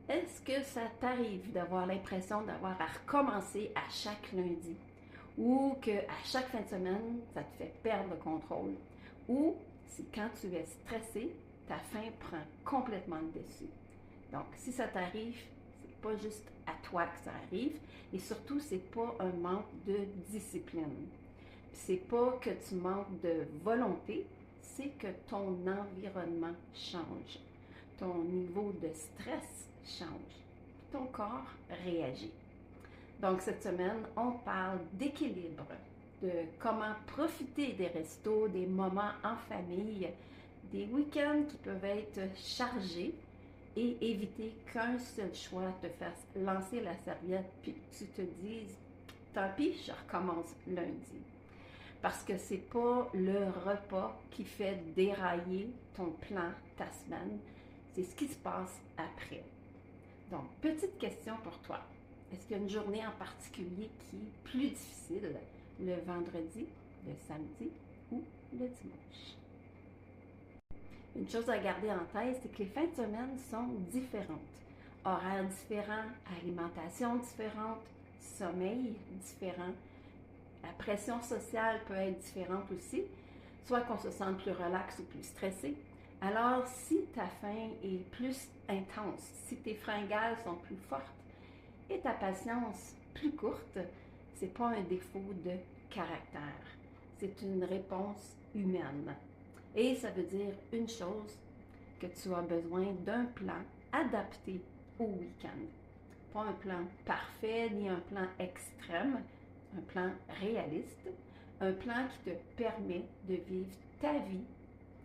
Est-ce que ça t'arrive d'avoir l'impression d'avoir à recommencer à chaque lundi? Ou que à chaque fin de semaine, ça te fait perdre le contrôle? Ou si quand tu es stressé, ta faim prend complètement le dessus? Donc, si ça t'arrive, c'est pas juste à toi que ça arrive, et surtout, c'est pas un manque de discipline. C'est pas que tu manques de volonté, c'est que ton environnement change. Ton niveau de stress change. Ton corps réagit. Donc, cette semaine, on parle d'équilibre, de comment profiter des restos, des moments en famille, des week-ends qui peuvent être chargés et éviter qu'un seul choix te fasse lancer la serviette puis que tu te dises tant pis, je recommence lundi. Parce que c'est pas le repas qui fait dérailler ton plan, ta semaine, c'est ce qui se passe après. Donc, petite question pour toi. Est-ce qu'il y a une journée en particulier qui est plus difficile, le vendredi, le samedi ou le dimanche? Une chose à garder en tête, c'est que les fins de semaine sont différentes. Horaires différents, alimentation différente, sommeil différent. La pression sociale peut être différente aussi, soit qu'on se sente plus relax ou plus stressé. Alors, si ta faim est plus intense, si tes fringales sont plus fortes et ta patience plus courte, c'est pas un défaut de caractère, c'est une réponse humaine. Et ça veut dire une chose, que tu as besoin d'un plan adapté au week-end. Pas un plan parfait ni un plan extrême, un plan réaliste, un plan qui te permet de vivre ta vie,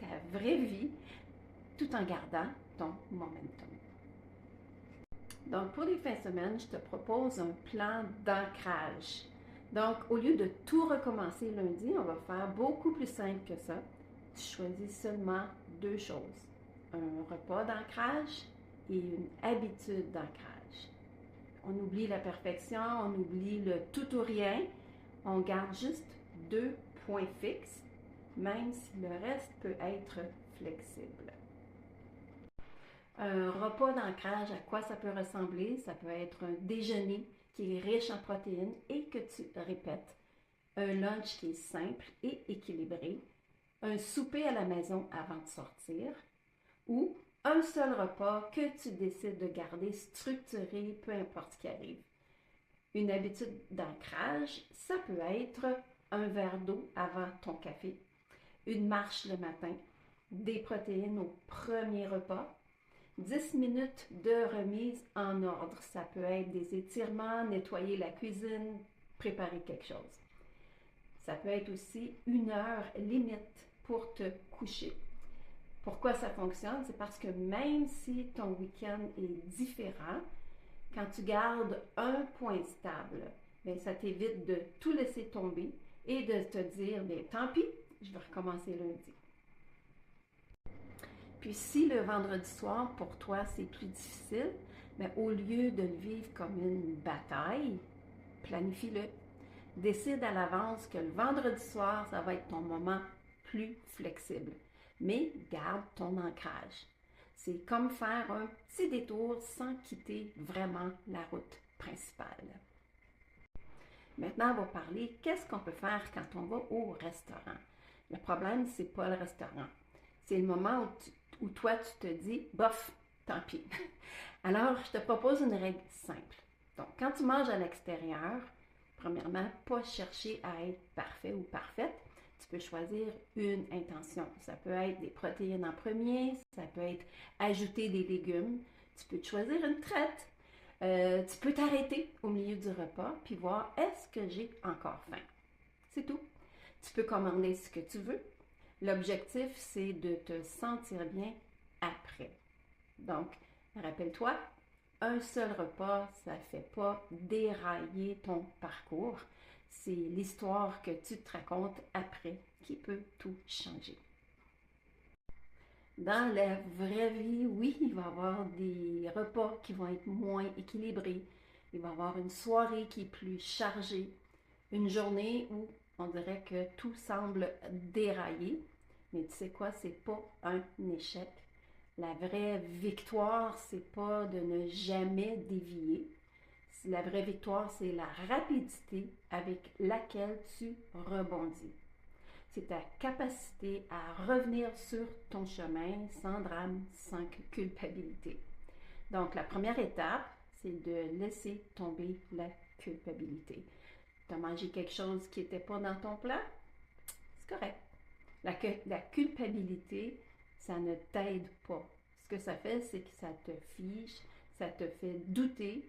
ta vraie vie, tout en gardant ton momentum. Donc, pour les fins de semaine, je te propose un plan d'ancrage. Donc, au lieu de tout recommencer lundi, on va faire beaucoup plus simple que ça. Tu choisis seulement deux choses. Un repas d'ancrage et une habitude d'ancrage. On oublie la perfection, on oublie le tout ou rien. On garde juste deux points fixes, même si le reste peut être flexible. Un repas d'ancrage, à quoi ça peut ressembler? Ça peut être un déjeuner qui est riche en protéines et que tu répètes, un lunch qui est simple et équilibré, un souper à la maison avant de sortir ou un seul repas que tu décides de garder structuré, peu importe ce qui arrive. Une habitude d'ancrage, ça peut être un verre d'eau avant ton café, une marche le matin, des protéines au premier repas, 10 minutes de remise en ordre. Ça peut être des étirements, nettoyer la cuisine, préparer quelque chose. Ça peut être aussi une heure limite pour te coucher. Pourquoi ça fonctionne? C'est parce que même si ton week-end est différent, quand tu gardes un point stable, bien, ça t'évite de tout laisser tomber et de te dire, bien, tant pis, je vais recommencer lundi. Puis si le vendredi soir, pour toi, c'est plus difficile, bien, au lieu de le vivre comme une bataille, planifie-le. Décide à l'avance que le vendredi soir, ça va être ton moment plus flexible. Mais garde ton ancrage. C'est comme faire un petit détour sans quitter vraiment la route principale. Maintenant, on va parler qu'est-ce qu'on peut faire quand on va au restaurant. Le problème, c'est pas le restaurant. C'est le moment où toi, tu te dis, bof, tant pis. Alors, je te propose une règle simple. Donc, quand tu manges à l'extérieur, premièrement, pas chercher à être parfait ou parfaite. Tu peux choisir une intention. Ça peut être des protéines en premier, ça peut être ajouter des légumes. Tu peux te choisir une traite. Tu peux t'arrêter au milieu du repas puis voir est-ce que j'ai encore faim. C'est tout. Tu peux commander ce que tu veux. L'objectif, c'est de te sentir bien après. Donc, rappelle-toi, un seul repas, ça ne fait pas dérailler ton parcours. C'est l'histoire que tu te racontes après qui peut tout changer. Dans la vraie vie, oui, il va y avoir des repas qui vont être moins équilibrés. Il va y avoir une soirée qui est plus chargée. Une journée où on dirait que tout semble dérailler. Mais tu sais quoi, c'est pas un échec. La vraie victoire, c'est pas de ne jamais dévier. La vraie victoire, c'est la rapidité avec laquelle tu rebondis. C'est ta capacité à revenir sur ton chemin sans drame, sans culpabilité. Donc, la première étape, c'est de laisser tomber la culpabilité. Tu as mangé quelque chose qui n'était pas dans ton plat? C'est correct. La culpabilité, ça ne t'aide pas. Ce que ça fait, c'est que ça te fige, ça te fait douter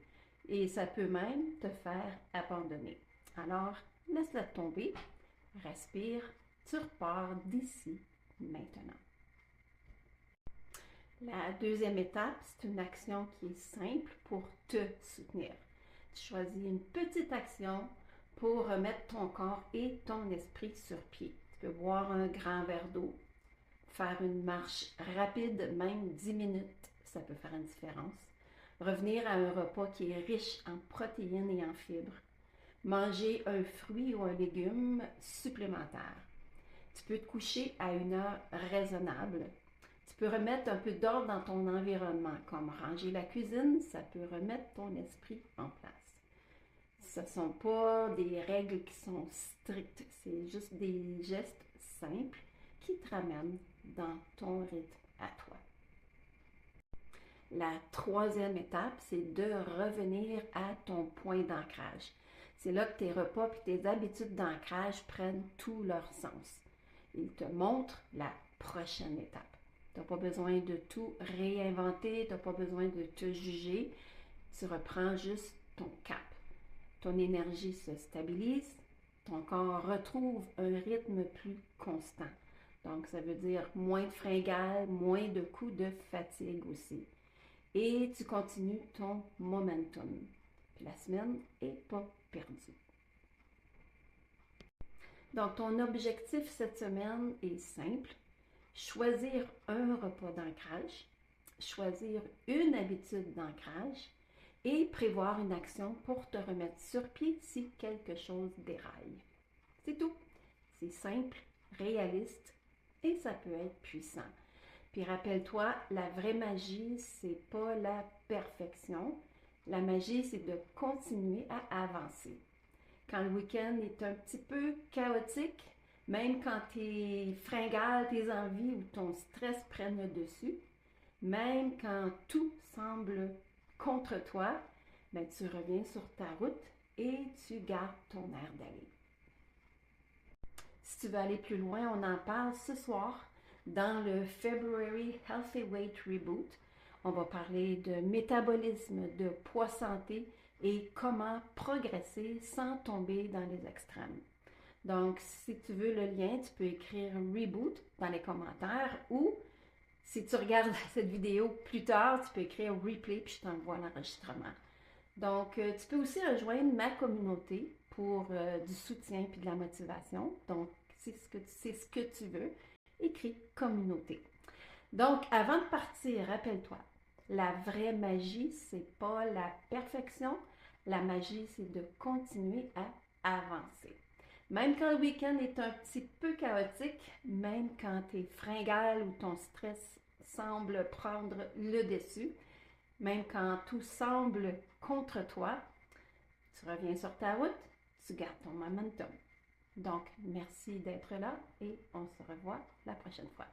et ça peut même te faire abandonner. Alors, laisse-la tomber, respire, tu repars d'ici maintenant. La deuxième étape, c'est une action qui est simple pour te soutenir. Tu choisis une petite action pour remettre ton corps et ton esprit sur pied. Tu peux boire un grand verre d'eau, faire une marche rapide, même 10 minutes, ça peut faire une différence. Revenir à un repas qui est riche en protéines et en fibres. Manger un fruit ou un légume supplémentaire. Tu peux te coucher à une heure raisonnable. Tu peux remettre un peu d'ordre dans ton environnement, comme ranger la cuisine, ça peut remettre ton esprit en place. Ce ne sont pas des règles qui sont strictes, c'est juste des gestes simples qui te ramènent dans ton rythme à toi. La troisième étape, c'est de revenir à ton point d'ancrage. C'est là que tes repas et tes habitudes d'ancrage prennent tout leur sens. Ils te montrent la prochaine étape. Tu n'as pas besoin de tout réinventer, tu n'as pas besoin de te juger. Tu reprends juste ton cap. Ton énergie se stabilise, ton corps retrouve un rythme plus constant. Donc, ça veut dire moins de fringales, moins de coups de fatigue aussi. Et tu continues ton momentum. Puis la semaine n'est pas perdue. Donc, ton objectif cette semaine est simple. Choisir un repas d'ancrage, choisir une habitude d'ancrage et prévoir une action pour te remettre sur pied si quelque chose déraille. C'est tout. C'est simple, réaliste et ça peut être puissant. Puis rappelle-toi, la vraie magie, c'est pas la perfection. La magie, c'est de continuer à avancer. Quand le week-end est un petit peu chaotique, même quand tes fringales, tes envies ou ton stress prennent le dessus, même quand tout semble contre toi, ben, tu reviens sur ta route et tu gardes ton air d'aller. Si tu veux aller plus loin, on en parle ce soir dans le February Healthy Weight Reboot. On va parler de métabolisme, de poids santé et comment progresser sans tomber dans les extrêmes. Donc, si tu veux le lien, tu peux écrire Reboot dans les commentaires ou si tu regardes cette vidéo plus tard, tu peux écrire Replay puis je t'envoie l'enregistrement. Donc, tu peux aussi rejoindre ma communauté pour du soutien puis de la motivation. Donc, c'est ce que tu veux. Écris communauté. Donc, avant de partir, rappelle-toi, la vraie magie, c'est pas la perfection. La magie, c'est de continuer à avancer. Même quand le week-end est un petit peu chaotique, même quand tes fringales ou ton stress semble prendre le dessus, même quand tout semble contre toi, tu reviens sur ta route, tu gardes ton momentum. Donc, merci d'être là et on se revoit la prochaine fois.